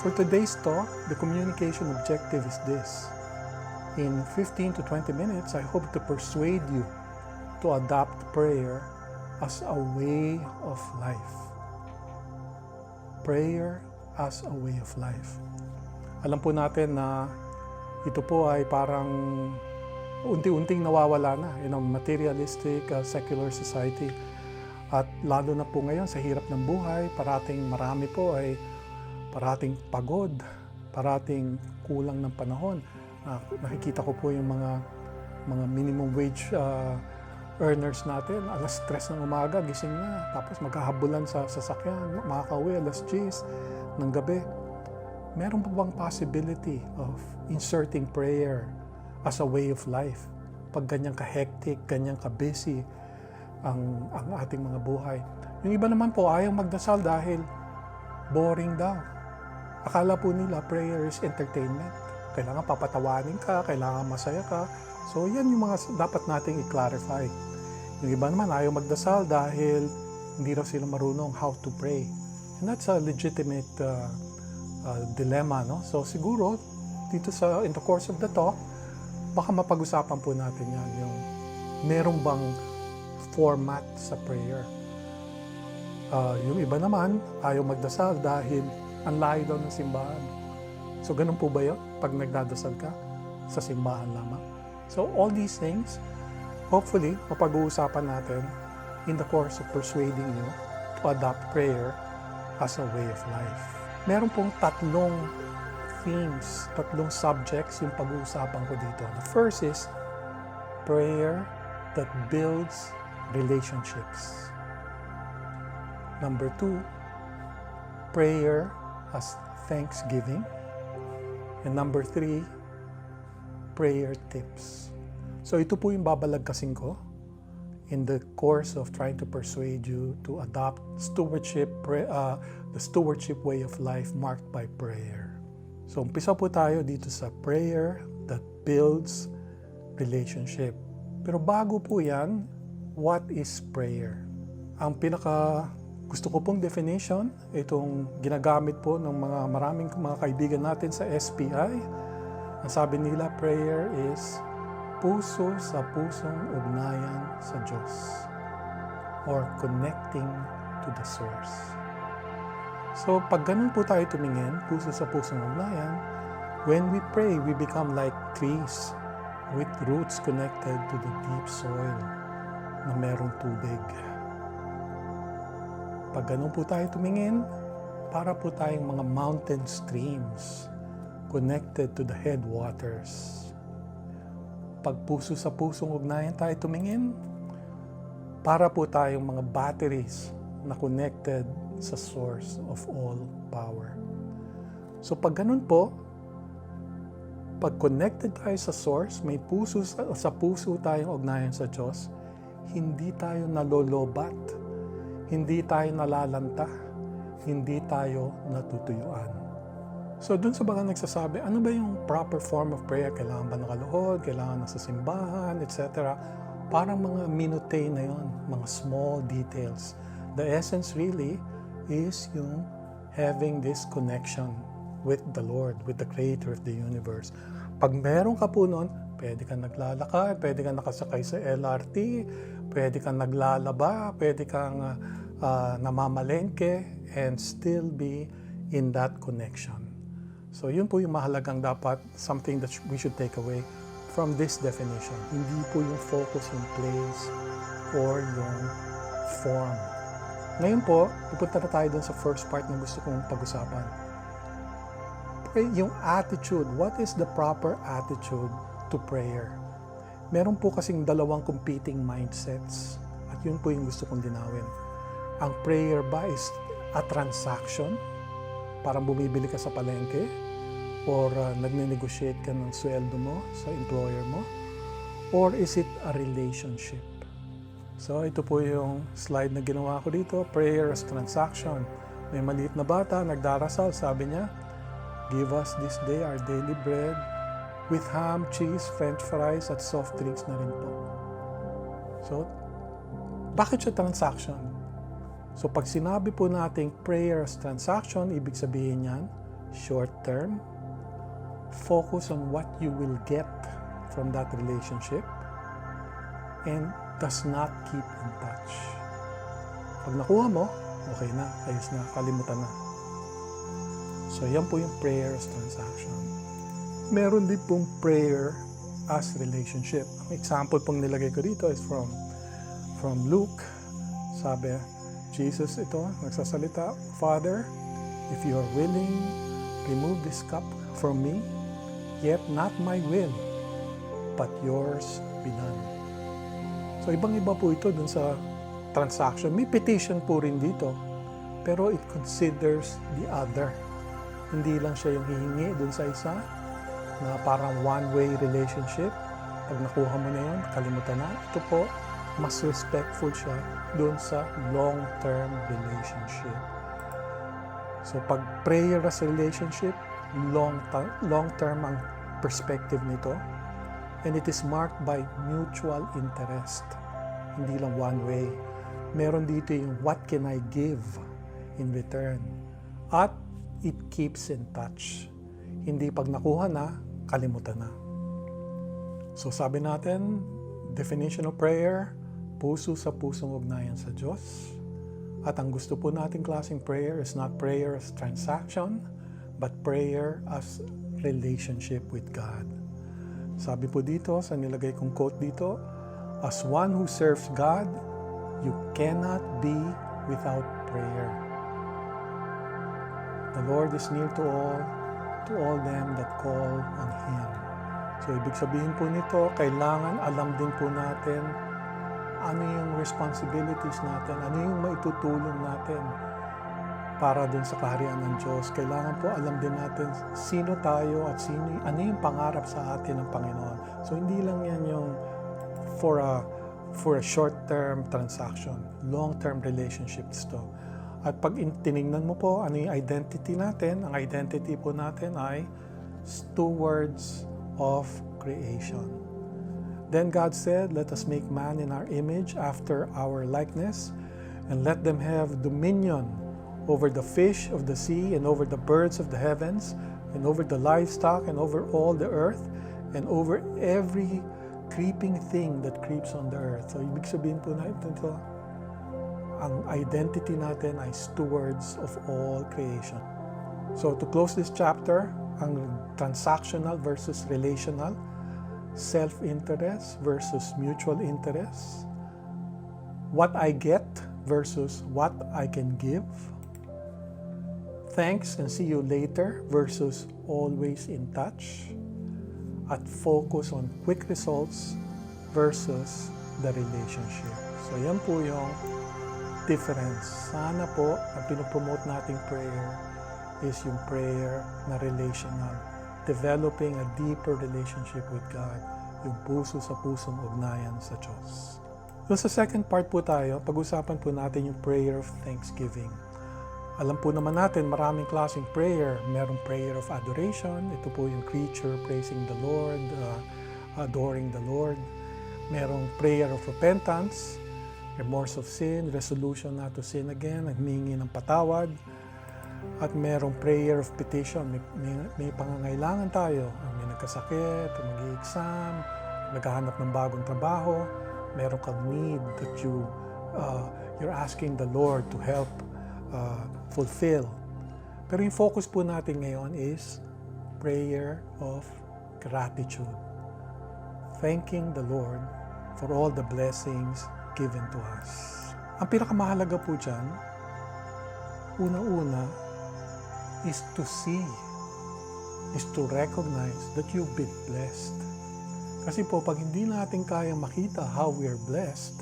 For today's talk, the communication objective is this. In 15 to 20 minutes, I hope to persuade you to adopt prayer as a way of life. Prayer as a way of life. Alam po natin na ito po ay parang unti-unting nawawala na in a materialistic, secular society. At lalo na po ngayon sa hirap ng buhay, marami po ay parating pagod, parating kulang ng panahon. Nakikita ko po yung mga minimum wage earners natin, alas 3 ng umaga, gising na, tapos maghahabulan sa sasakyan, makakauwi alas 10 ng gabi. Meron pa bang possibility of inserting prayer as a way of life? Pag ganyan ka-hectic, ganyan ka-busy ang ating mga buhay. Yung iba naman po ayaw magdasal dahil boring daw. Akala po nila prayer is entertainment. Kailangan papatawanin ka, kailangan masaya ka. So yan yung mga dapat nating i-clarify. Yung iba naman ayaw magdasal dahil hindi raw sila marunong how to pray. And that's a legitimate dilemma, no? So siguro dito in the course of the talk, baka mapag-usapan po natin yan, yung merong bang format sa prayer. Yung iba naman ayaw magdasal dahil ang layo daw ng simbahan. So ganun po ba yun pag nagdadasal ka sa simbahan lamang? So all these things, hopefully mapag-uusapan natin in the course of persuading you to adopt prayer as a way of life. Meron pong tatlong themes, tatlong subjects yung pag-uusapan ko dito. The first is prayer that builds relationships. Number 2, prayer as thanksgiving. And number 3, prayer tips. So ito po yung babalagkasin ko in the course of trying to persuade you to adopt the stewardship way of life marked by prayer. So umpisa po tayo dito sa prayer that builds relationship. Pero bago po yan, what is prayer? Ang pinaka gusto ko pong definition, itong ginagamit po ng maraming mga kaibigan natin sa SPI. Ang sabi nila, prayer is puso sa pusong ugnayan sa Diyos or connecting to the source. So pag ganun po tayo tumingin, puso sa pusong ugnayan, when we pray, we become like trees with roots connected to the deep soil na merong tubig. Pag ganun po tayo tumingin, para po tayong mga mountain streams connected to the headwaters. Pag puso sa pusong ugnayan tayo tumingin, para po tayong mga batteries na connected sa source of all power. So pag ganun po, pag connected tayo sa source, may puso sa puso tayong ugnayan sa Diyos, hindi tayo nalolobat, hindi tayo nalalanta, hindi tayo natutuyuan. So dun sa mga nagsasabi, ano ba yung proper form of prayer? Kailangan ba nakaluhod? Kailangan nasa simbahan? Etc. Parang mga minutiae na yun, mga small details. The essence really is yung having this connection with the Lord, with the Creator of the universe. Pag meron ka po nun, pwede kang naglalakad, pwede kang nakasakay sa LRT, pwede kang naglalaba, pwede kang namamalengke, and still be in that connection. So yun po yung mahalagang dapat, something that we should take away from this definition. Hindi po yung focus yung place or yung form. Ngayon po, pupunta na tayo dun sa first part na gusto kong pag-usapan. Yung attitude, what is the proper attitude to prayer? Meron po kasing dalawang competing mindsets at yun po yung gusto kong linawin. Ang prayer ba is a transaction? Parang bumibili ka sa palengke or nagne-negotiate ka ng sweldo mo sa employer mo? Or is it a relationship? So ito po yung slide na ginawa ko dito, prayer as transaction. May maliit na bata, nagdarasal, sabi niya, "Give us this day our daily bread with ham, cheese, french fries, at soft drinks na rin po." So, bakit siya transaction? So pag sinabi po nating prayer as transaction, ibig sabihin niyan, short term. Focus on what you will get from that relationship and does not keep in touch. Pag nakuha mo, okay na, ayos na, kalimutan na. So yan po yung prayer as transaction. Meron din pong prayer as relationship. Ang example pong nilagay ko dito is from Luke. Sabi, Jesus ito, nagsasalita, Father, if you are willing, remove this cup from me, yet not my will, but yours be done. So ibang-iba po ito dun sa transaction. May petition po rin dito, pero it considers the other. Hindi lang siya yung hihingi dun sa isa, na parang one-way relationship. Pag nakuha mo na yun, kalimutan na. Ito po, mas respectful siya dun sa long-term relationship. So pag prayer as a relationship, long-term ang perspective nito. And it is marked by mutual interest. Hindi lang one way. Meron dito yung what can I give in return. At it keeps in touch. Hindi pag nakuha na, kalimutan na. So sabi natin, definition of prayer, puso sa pusong ugnayan sa Diyos. At ang gusto po nating klaseng prayer is not prayer as transaction, but prayer as relationship with God. Sabi po dito, sa nilagay kong quote dito, as one who serves God, you cannot be without prayer. The Lord is near to all them that call on Him. So, ibig sabihin po nito, kailangan alam din po natin ano yung responsibilities natin, ano yung maitutulong natin para dun sa kaharian ng Diyos. Kailangan po alam din natin sino tayo at ano yung pangarap sa atin ng Panginoon. So, hindi lang yan yung for a short-term transaction, long-term relationships to. At pag tinignan mo po, ano yung identity natin? Ang identity po natin ay stewards of creation. Then God said, let us make man in our image after our likeness, and let them have dominion over the fish of the sea, and over the birds of the heavens, and over the livestock, and over all the earth, and over every creeping thing that creeps on the earth. So, ibig sabihin po na ito, ang identity natin ay stewards of all creation. So, to close this chapter, ang transactional versus relational, self-interest versus mutual interest, what I get versus what I can give, thanks and see you later versus always in touch, at focus on quick results versus the relationship. So yan po yung difference. Sana po ang pinopromote nating prayer is yung prayer na relational. Developing a deeper relationship with God. Yung puso sa pusong ugnayan sa Diyos. So sa second part po tayo, pag-usapan po natin yung prayer of thanksgiving. Alam po naman natin, maraming klaseng prayer. Merong prayer of adoration. Ito po yung creature praising the Lord, adoring the Lord. Merong prayer of repentance, remorse of sin, resolution not to sin again, nagmingi ng patawad. At merong prayer of petition. May pangangailangan tayo. May nagkasakit, mag-i-exam, naghahanap ng bagong trabaho. Meron kang need that you're asking the Lord to help fulfill. Pero yung focus po natin ngayon is prayer of gratitude. Thanking the Lord for all the blessings given to us. Ang pinakamahalaga po dyan, una-una, is to see, is to recognize that you've been blessed. Kasi po, pag hindi natin kayang makita how we are blessed,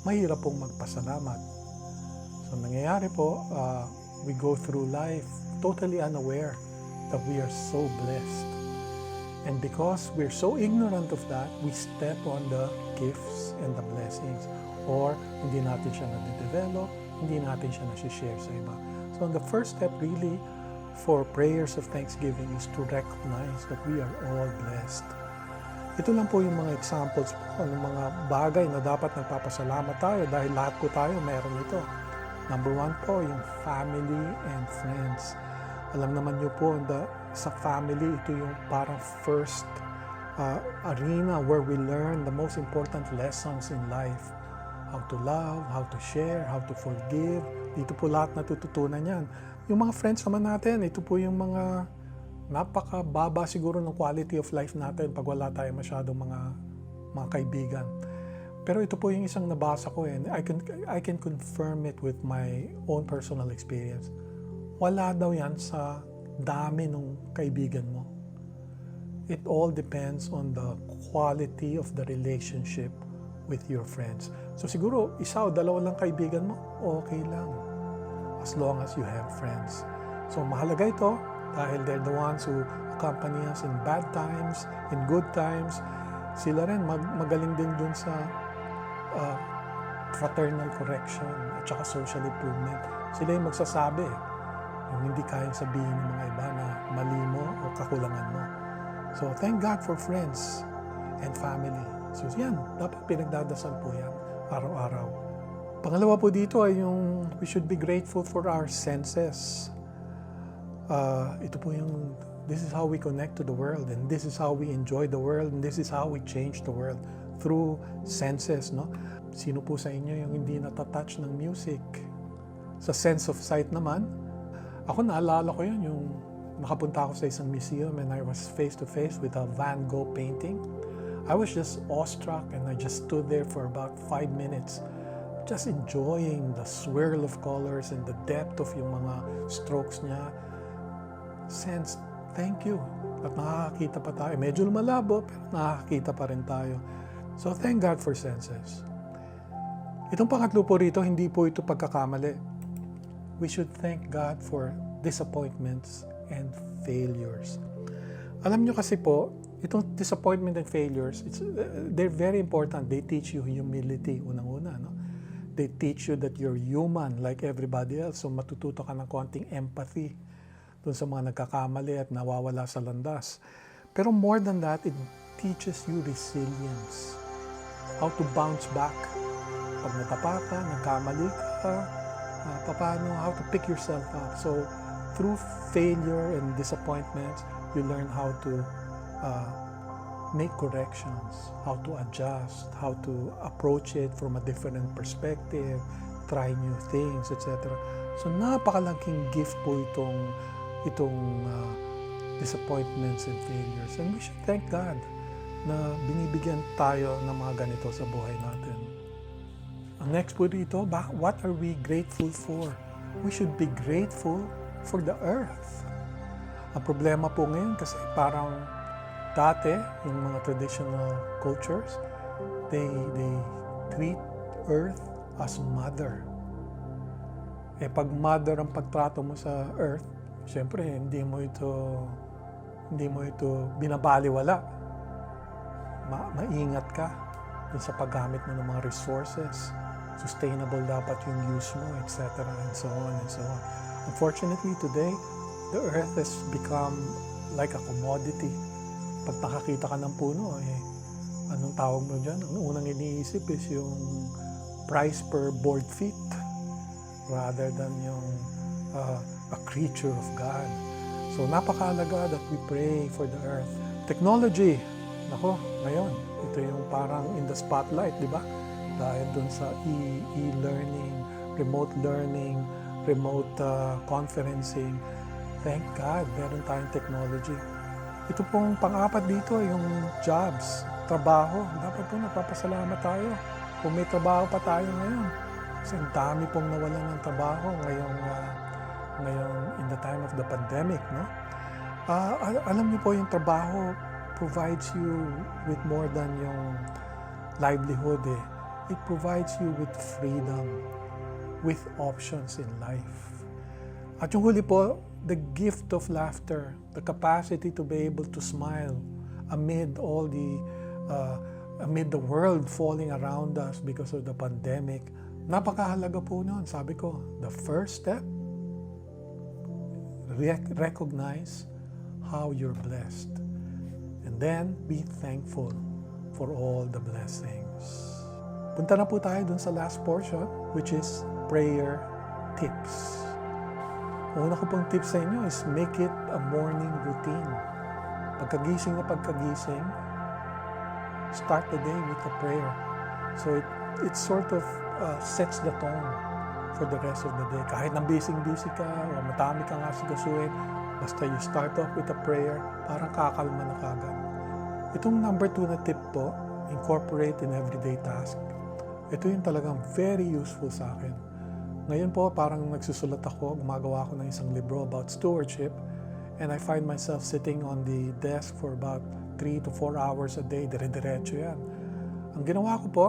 mahirap pong magpasalamat. So, nangyayari po, we go through life totally unaware that we are so blessed. And because we're so ignorant of that, we step on the gifts and the blessings. Or, hindi natin siya na-develop, hindi natin siya na-share sa iba. So, the first step really for prayers of thanksgiving is to recognize that we are all blessed. Ito lang po yung mga examples po ng mga bagay na dapat nagpapasalamat tayo dahil lahat po tayo meron ito. Number one po, yung family and friends. Alam naman niyo po, sa family, ito yung parang first arena where we learn the most important lessons in life. How to love, how to share, how to forgive. Dito po lahat natututunan yan. Yung mga friends naman natin, ito po yung mga napakababa siguro ng quality of life natin pag wala tayo masyadong mga kaibigan. Pero ito po yung isang nabasa ko and I can confirm it with my own personal experience. Wala daw yan sa dami ng kaibigan mo. It all depends on the quality of the relationship with your friends. So siguro, isa o dalawa lang kaibigan mo, okay lang. As long as you have friends. So mahalaga ito dahil they're the ones who accompany us in bad times, in good times. Sila rin magaling din dun sa fraternal correction at saka social improvement. Sila yung magsasabi yung hindi kayang sabihin ng mga iba na mali mo o kakulangan mo. So thank God for friends and family. So yan, dapat pinagdadasal po yan araw-araw. Pangalawa po dito ay yung we should be grateful for our senses. Ito po yung this is how we connect to the world and this is how we enjoy the world and this is how we change the world through senses, no? Sino po sa inyo yung hindi natatouch ng music? Sa sense of sight naman, ako naalala ko yun, yung nakapunta ako sa isang museum and I was face to face with a Van Gogh painting. I was just awestruck and I just stood there for about 5 minutes just enjoying the swirl of colors and the depth of yung mga strokes niya. Sense, thank you. At nakakakita pa tayo. Medyo malabo pero nakakakita pa rin tayo. So thank God for senses. Itong pangatlo po rito, hindi po ito pagkakamali. We should thank God for disappointments and failures. Alam nyo kasi po, itong disappointment and failures, they're very important. They teach you humility, unang-una. No? They teach you that you're human like everybody else. So matututo ka ng konting empathy dun sa mga nagkakamali at nawawala sa landas. Pero more than that, it teaches you resilience. How to bounce back. Pag natapa ka, nagkamali ka, how to pick yourself up. So through failure and disappointments, you learn how to make corrections, how to adjust, how to approach it from a different perspective, try new things, etc. So napakalaking gift po itong disappointments and failures. And we should thank God na binibigyan tayo ng mga ganito sa buhay natin. Ang next po dito, what are we grateful for? We should be grateful for the earth. Ang problema po ngayon kasi parang dati, yung mga traditional cultures, they treat earth as mother. Pag mother ang pagtrato mo sa earth, siyempre hindi mo ito binabaliwala. Maingat ka dun sa paggamit mo ng mga resources. Sustainable dapat yung use mo, etc. and so on and so on. Unfortunately, today, the earth has become like a commodity. Pag nakakita ka ng puno, anong tawag mo dyan? Ang unang iniisip is yung price per board feet rather than yung a creature of God. So napakahalaga that we pray for the earth. Technology, nako, ngayon, ito yung parang in the spotlight, di ba? Dahil dun sa e-learning, remote learning, remote conferencing. Thank God, meron tayong technology. Ito pong pang-apat dito, yung jobs, trabaho. Dapat po nagpapasalamat tayo kung may trabaho pa tayo ngayon. Kasi ang dami pong nawalan ng trabaho ngayong in the time of the pandemic, no? Alam niyo po yung trabaho provides you with more than yung livelihood. It provides you with freedom, with options in life. At yung huli po, the gift of laughter, the capacity to be able to smile amid amid the world falling around us because of the pandemic. Napakahalaga po nun. Sabi ko, the first step, recognize how you're blessed. And then, be thankful for all the blessings. Punta na po tayo dun sa last portion, which is prayer tips. Una ko pong tip sa inyo is make it a morning routine. Pagkagising na pagkagising, start the day with a prayer. So it sort of sets the tone for the rest of the day. Kahit nang busy-busy ka o matami kang asigasuhin, basta you start off with a prayer, parang kakalma na kagad. Itong number 2 na tip po, incorporate in everyday task. Ito yung talagang very useful sa akin. Ngayon po, parang nagsusulat ako, gumagawa ako ng isang libro about stewardship, and I find myself sitting on the desk for about 3 to 4 hours a day, dire-diretso yan. Ang ginawa ko po,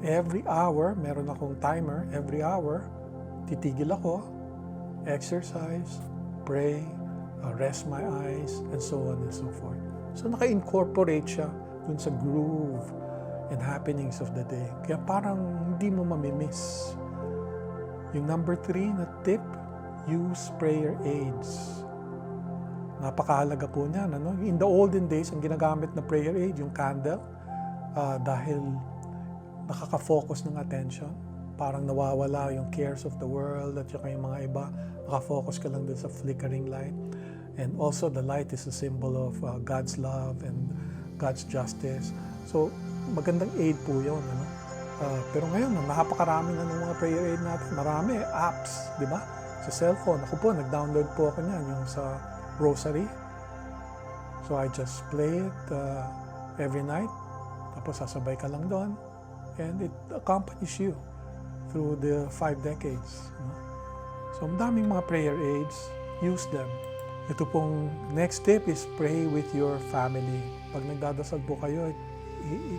every hour, meron akong timer, every hour, titigil ako, exercise, pray, rest my eyes, and so on and so forth. So naka-incorporate siya dun sa groove and happenings of the day. Kaya parang hindi mo mamimiss. Yung number 3 na tip, use prayer aids. Napakahalaga po niyan. Ano? In the olden days, ang ginagamit na prayer aid, yung candle, dahil nakaka-focus ng attention. Parang nawawala yung cares of the world at yung mga iba. Nakafocus ka lang dun sa flickering light. And also, the light is a symbol of God's love and God's justice. So, magandang aid po yun. Ano? Pero ngayon, napakarami na ng mga prayer aid natin. Marami, apps, di ba? Sa cellphone. Ako po, nag-download po ako niyan, yung sa Rosary. So, I just play it every night. Tapos, sasabay ka lang doon. And it accompanies you through the 5 decades. No? So, ang daming mga prayer aids. Use them. Ito pong next tip is pray with your family. Pag nagdadasal po kayo,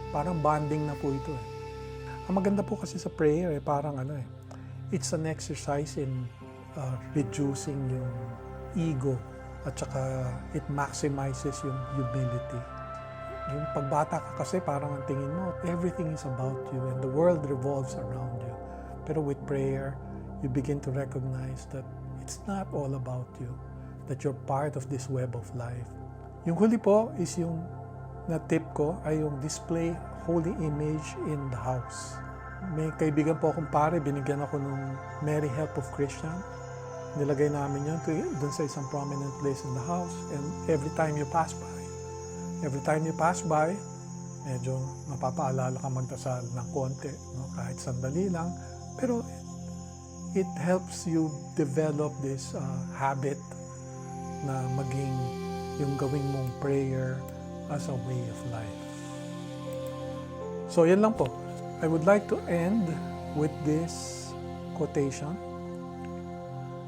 parang bonding na po ito. Ang maganda po kasi sa prayer, parang it's an exercise in reducing yung ego at saka it maximizes yung humility. Yung pagbata ka kasi parang ang tingin mo, everything is about you and the world revolves around you. Pero with prayer, you begin to recognize that it's not all about you, that you're part of this web of life. Yung huli po is yung na tip ko ay yung display holy image in the house. May kaibigan po akong pare, binigyan ako ng Mary Help of Christian. Nilagay namin yun dun sa isang prominent place in the house. And every time you pass by, medyo mapapaalala ka magdasal ng konti, no? Kahit sandali lang. Pero it helps you develop this habit na maging yung gawin mong prayer as a way of life. So, yan lang po. I would like to end with this quotation.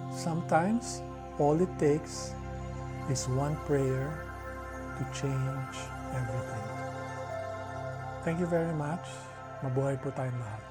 Sometimes, all it takes is one prayer to change everything. Thank you very much. Mabuhay po tayong lahat.